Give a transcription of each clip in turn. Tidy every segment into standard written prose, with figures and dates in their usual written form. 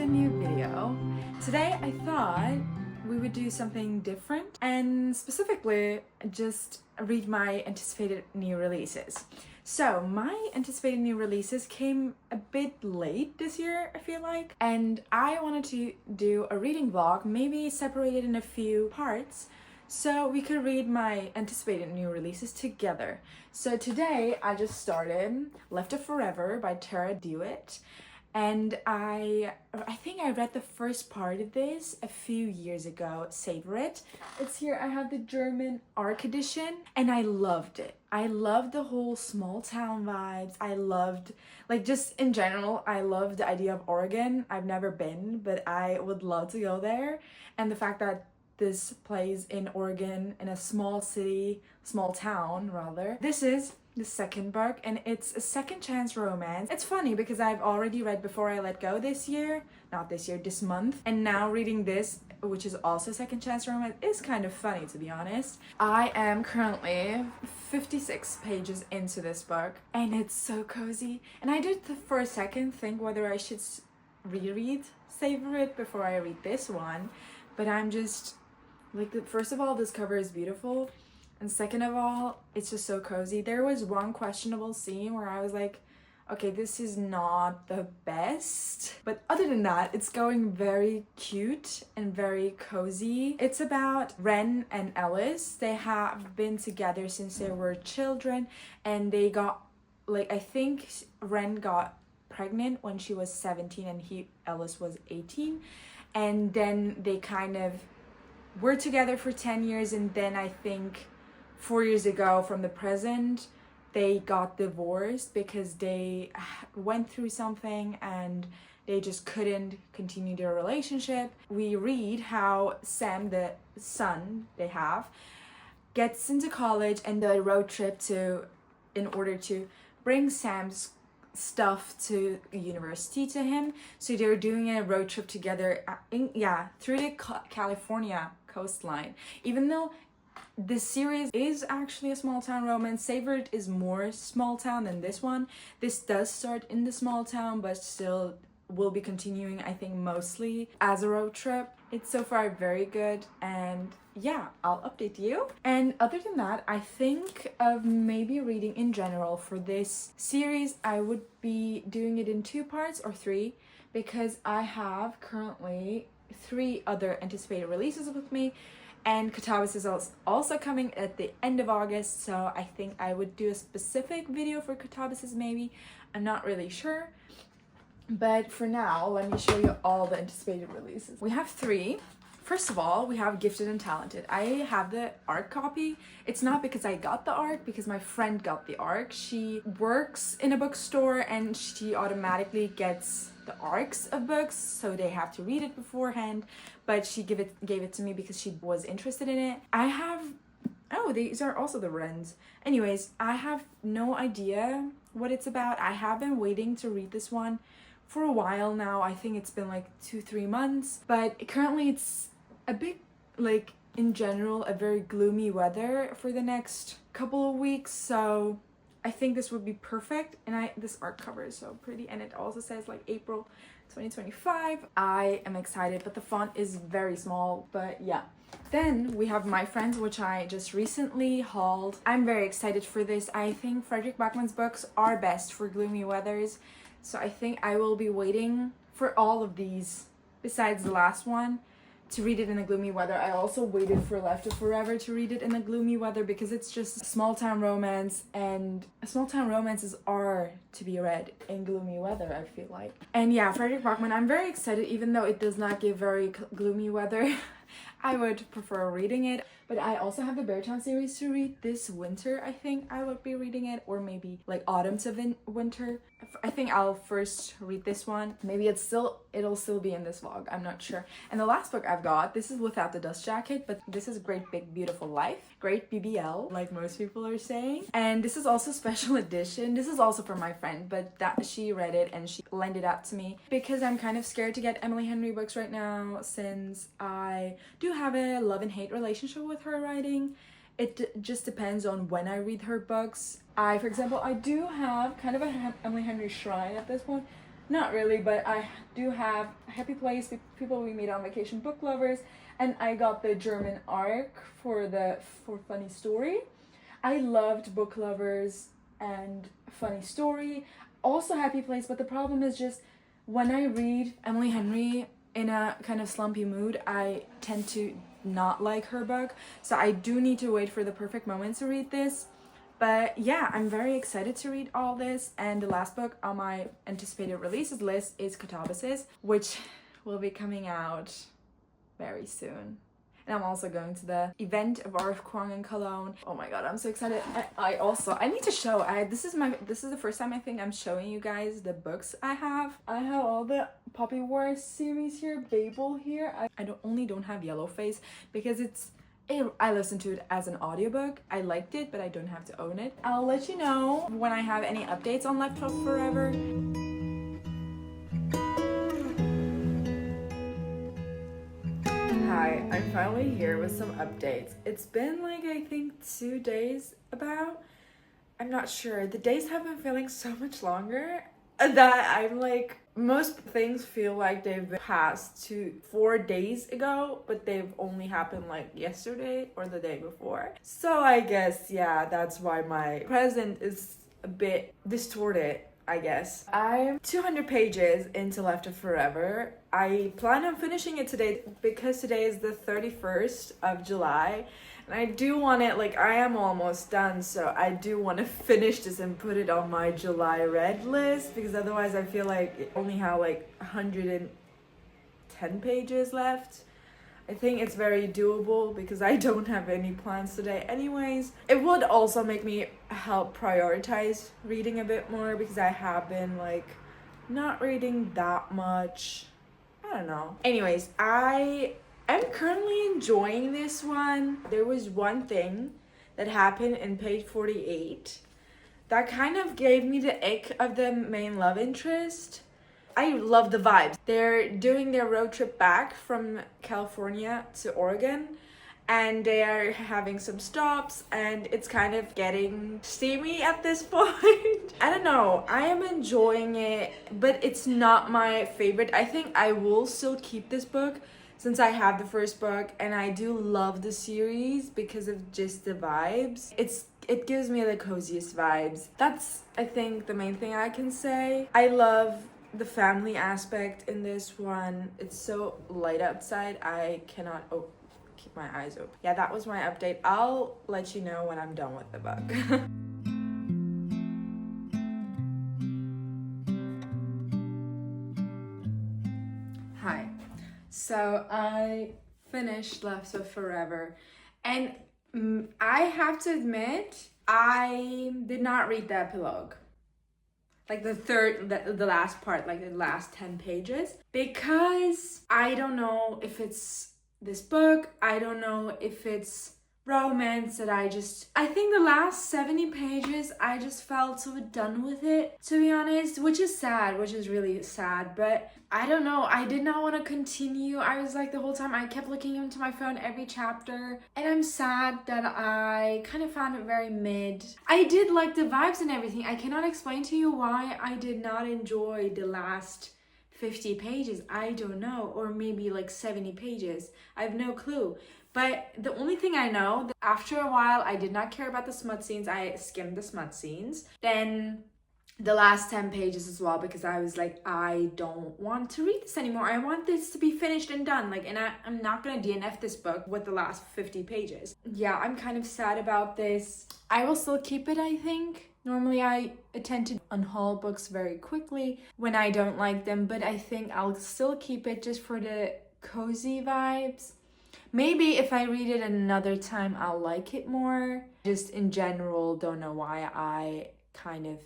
a new video. Today I thought we would do something different and specifically just read my anticipated new releases. So my anticipated new releases came a bit late this year, I feel like, and I wanted to do a reading vlog, maybe separated in a few parts, so we could read my anticipated new releases together. So today I just started Left of Forever by Tara Dewitt. And I think I read the first part of this a few years ago. Savor it. It's here. I have the German ARC edition and I loved it. I loved the whole small town vibes. I loved, like, just in general, I love the idea of Oregon. I've never been, but I would love to go there. And the fact that this plays in Oregon, in a small city, small town rather. This is the second book and it's a second chance romance. It's funny because I've already read Before I Let Go this month, and now reading this, which is also second chance romance, is kind of funny, to be honest. I am currently 56 pages into this book and it's so cozy, and I did for a second think whether I should reread Savor It before I read this one, but I'm just like, first of all, this cover is beautiful. And second of all, it's just so cozy. There was one questionable scene where I was like, okay, this is not the best. But other than that, it's going very cute and very cozy. It's about Ren and Ellis. They have been together since they were children, and they got, like, I think Ren got pregnant when she was 17 and Ellis was 18. And then they kind of were together for 10 years, and then I think 4 years ago from the present they got divorced because they went through something and they just couldn't continue their relationship. We read how Sam, the son they have, gets into college and the road trip in order to bring Sam's stuff to university to him. So they're doing a road trip together through the California coastline. Even though this series is actually a small town romance, Savor It is more small town than this one. This does start in the small town, but still will be continuing, I think, mostly as a road trip. It's so far very good, and yeah, I'll update you. And other than that, I think of maybe reading in general for this series. I would be doing it in 2 parts or 3, because I have currently 3 other anticipated releases with me, and Kotabas is also coming at the end of August, so I think I would do a specific video for Kotabas maybe. I'm not really sure. But for now, let me show you all the anticipated releases. We have 3. First of all, we have Gifted and Talented. I have the ARC copy. It's not because I got the ARC, because my friend got the ARC. She works in a bookstore and she automatically gets the ARCs of books, so they have to read it beforehand. But she gave it to me because she was interested in it. I have, oh, these are also the Wrens. Anyways, I have no idea what it's about. I have been waiting to read this one for a while now. I think it's been like 2-3 months, but currently it's a bit, like, in general, a very gloomy weather for the next couple of weeks, so I think this would be perfect. And this art cover is so pretty, and it also says like April 2025. I am excited, but the font is very small, but yeah. Then we have My Friends, which I just recently hauled. I'm very excited for this. I think Fredrik Backman's books are best for gloomy weathers, so I think I will be waiting for all of these, besides the last one, to read it in the gloomy weather. I also waited for Left of Forever to read it in the gloomy weather because it's just a small town romance, and small town romances are to be read in gloomy weather, I feel like. And yeah, Fredrik Backman, I'm very excited, even though it does not give very gloomy weather. I would prefer reading it. But I also have the Beartown series to read this winter. I think I would be reading it, or maybe like autumn to winter. I think I'll first read this one. Maybe it'll still be in this vlog, I'm not sure. And the last book I've got, this is Without the Dust Jacket, but this is Great Big Beautiful Life. Great BBL, like most people are saying. And this is also special edition. This is also for my friend, but that she read it and she lent it out to me because I'm kind of scared to get Emily Henry books right now, since I do have a love and hate relationship with her writing. It just depends on when I read her books. For example, I do have kind of a Emily Henry shrine at this point. Not really, but I do have Happy Place, People We Meet on Vacation, Book Lovers, and I got the German arc for Funny Story. I loved Book Lovers and Funny Story, also Happy Place, but the problem is just when I read Emily Henry in a kind of slumpy mood, I tend to not like her book. So I do need to wait for the perfect moment to read this. But yeah, I'm very excited to read all this. And the last book on my anticipated releases list is Catabasis, which will be coming out very soon. And I'm also going to the event of R.F. Kuang in Cologne. Oh my god, I'm so excited. I need to show, this is the first time I think I'm showing you guys the books I have. I have all the Poppy Wars series here, Babel here. I don't have Yellowface because I listened to it as an audiobook. I liked it, but I don't have to own it. I'll let you know when I have any updates on Left Forever. Hi, I'm finally here with some updates. It's been like, I think 2 days about. I'm not sure. The days have been feeling so much longer that I'm like, most things feel like they've been passed to 4 days ago, but they've only happened like yesterday or the day before. So I guess, yeah, that's why my present is a bit distorted, I guess. I'm 200 pages into Left of Forever. I plan on finishing it today because today is the 31st of July. And I do want it, like, I am almost done, so I do want to finish this and put it on my July read list, because otherwise I feel like it only have like 110 pages left. I think it's very doable because I don't have any plans today anyways. It would also make me help prioritize reading a bit more because I have been like not reading that much. I don't know. Anyways, I'm currently enjoying this one. There was one thing that happened in page 48 that kind of gave me the ick of the main love interest. I love the vibes. They're doing their road trip back from California to Oregon, and they are having some stops, and it's kind of getting steamy at this point. I don't know, I am enjoying it, but it's not my favorite. I think I will still keep this book since I have the first book, and I do love the series because of just the vibes. It gives me the coziest vibes. That's, I think, the main thing I can say. I love the family aspect in this one. It's so light outside, I cannot keep my eyes open. Yeah, that was my update. I'll let you know when I'm done with the book. Hi. So I finished Left of Forever, and I have to admit, I did not read the epilogue. Like the last part, like the last 10 pages, because I don't know if it's this book, I don't know if it's romance that I think the last 70 pages, I just felt so done with it, to be honest, which is really sad, but I don't know, I did not want to continue. I was like, the whole time I kept looking into my phone every chapter, and I'm sad that I kind of found it very mid. I did like the vibes and everything. I cannot explain to you why I did not enjoy the last 50 pages. I don't know, or maybe like 70 pages. I have no clue. But the only thing I know, that after a while, I did not care about the smut scenes. I skimmed the smut scenes. Then the last 10 pages as well, because I was like, I don't want to read this anymore. I want this to be finished and done. Like, and I'm not going to DNF this book with the last 50 pages. Yeah, I'm kind of sad about this. I will still keep it, I think. Normally, I tend to unhaul books very quickly when I don't like them, but I think I'll still keep it just for the cozy vibes. Maybe if I read it another time, I'll like it more. Just in general, don't know why I kind of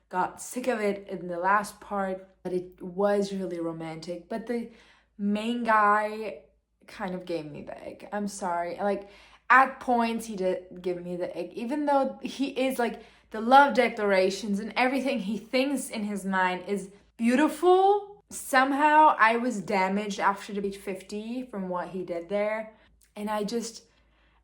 got sick of it in the last part, but it was really romantic. But the main guy kind of gave me the ick. I'm sorry. Like, at points, he did give me the ick, even though he is like, the love declarations and everything he thinks in his mind is beautiful. Somehow I was damaged after the page 50 from what he did there. And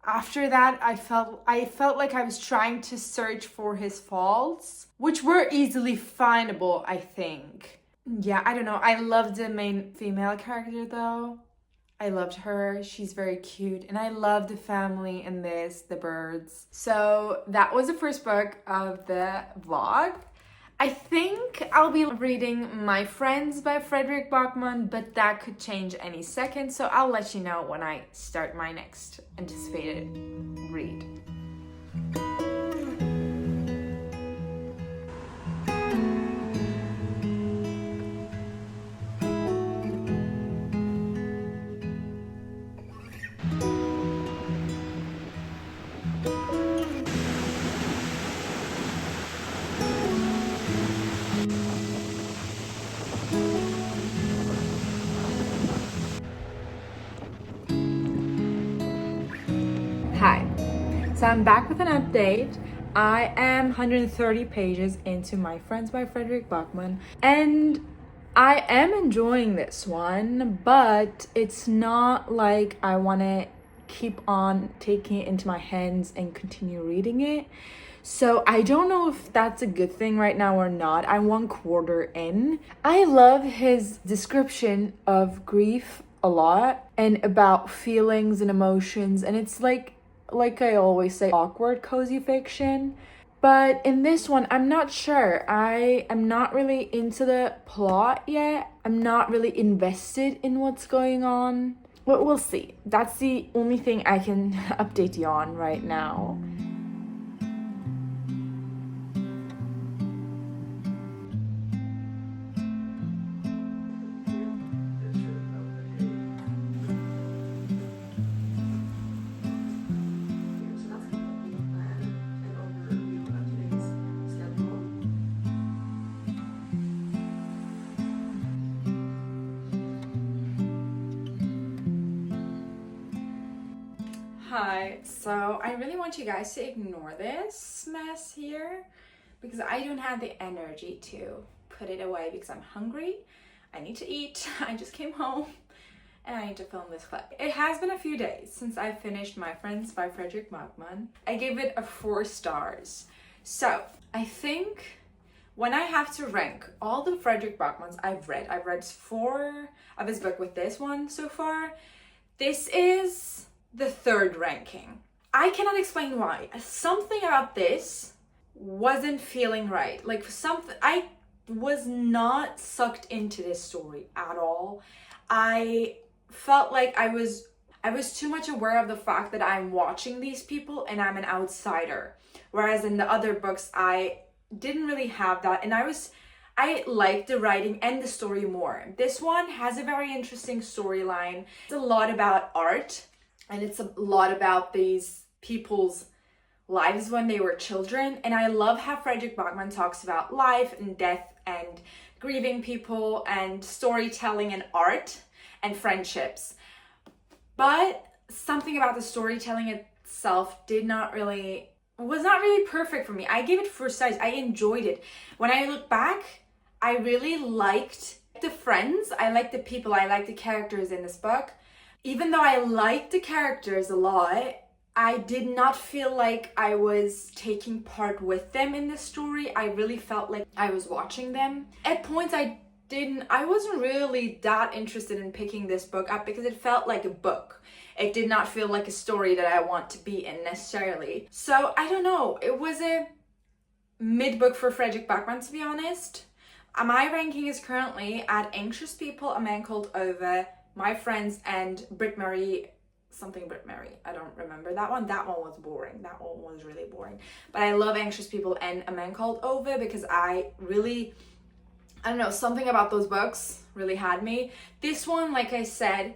after that, I felt like I was trying to search for his faults, which were easily findable, I think. Yeah, I don't know. I love the main female character though. I loved her. She's very cute. And I love the family in this, the birds. So that was the first book of the vlog. I think I'll be reading My Friends by Frederick Bachman, but that could change any second. So I'll let you know when I start my next anticipated read. Hi, so I'm back with an update. I am 130 pages into My Friends by Frederick Bachman, and I am enjoying this one, but it's not like I want to keep on taking it into my hands and continue reading it. So I don't know if that's a good thing right now or not. I'm 1/4 in. I love his description of grief a lot and about feelings and emotions, and it's like I always say, awkward cozy fiction. But in this one, I'm not sure. I am not really into the plot yet. I'm not really invested in what's going on. But we'll see. That's the only thing I can update you on right now. Hi, so I really want you guys to ignore this mess here because I don't have the energy to put it away because I'm hungry. I need to eat. I just came home and I need to film this clip. It has been a few days since I finished My Friends by Frederick Bachman. I gave it a 4 stars. So I think when I have to rank all the Frederick Bachmans I've read 4 of his book with this one so far. This is the 3rd ranking. I cannot explain why. Something about this wasn't feeling right. Like something, I was not sucked into this story at all. I felt like I was too much aware of the fact that I'm watching these people and I'm an outsider. Whereas in the other books, I didn't really have that. And I liked the writing and the story more. This one has a very interesting storyline. It's a lot about art. And it's a lot about these people's lives when they were children. And I love how Frederick Bachman talks about life and death and grieving people and storytelling and art and friendships. But something about the storytelling itself was not really perfect for me. I gave it 4 stars. I enjoyed it. When I look back, I really liked the friends. I liked the people. I liked the characters in this book. Even though I liked the characters a lot, I did not feel like I was taking part with them in the story. I really felt like I was watching them. At points I wasn't really that interested in picking this book up because it felt like a book. It did not feel like a story that I want to be in necessarily. So I don't know, it was a mid-book for Frederick Bachman, to be honest. My ranking is currently at Anxious People, A Man Called Ove, My Friends, and Britt Mary. I don't remember that one. That one was boring. That one was really boring. But I love Anxious People and A Man Called Ove because I don't know, something about those books really had me. This one, like I said,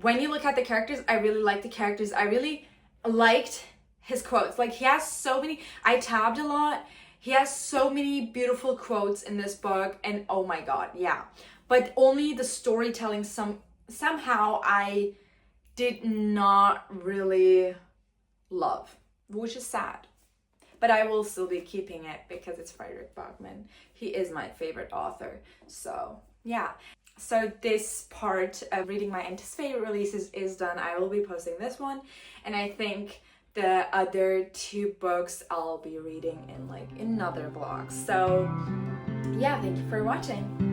when you look at the characters, I really like the characters. I really liked his quotes. Like, he has so many, I tabbed a lot. He has so many beautiful quotes in this book, and oh my god, yeah. But only the storytelling somehow I did not really love, which is sad. But I will still be keeping it because it's Frederick Bachman. He is my favorite author. So yeah. So this part of reading my anticipated releases is done. I will be posting this one, and I think the other 2 books I'll be reading in like another vlog. So yeah, thank you for watching.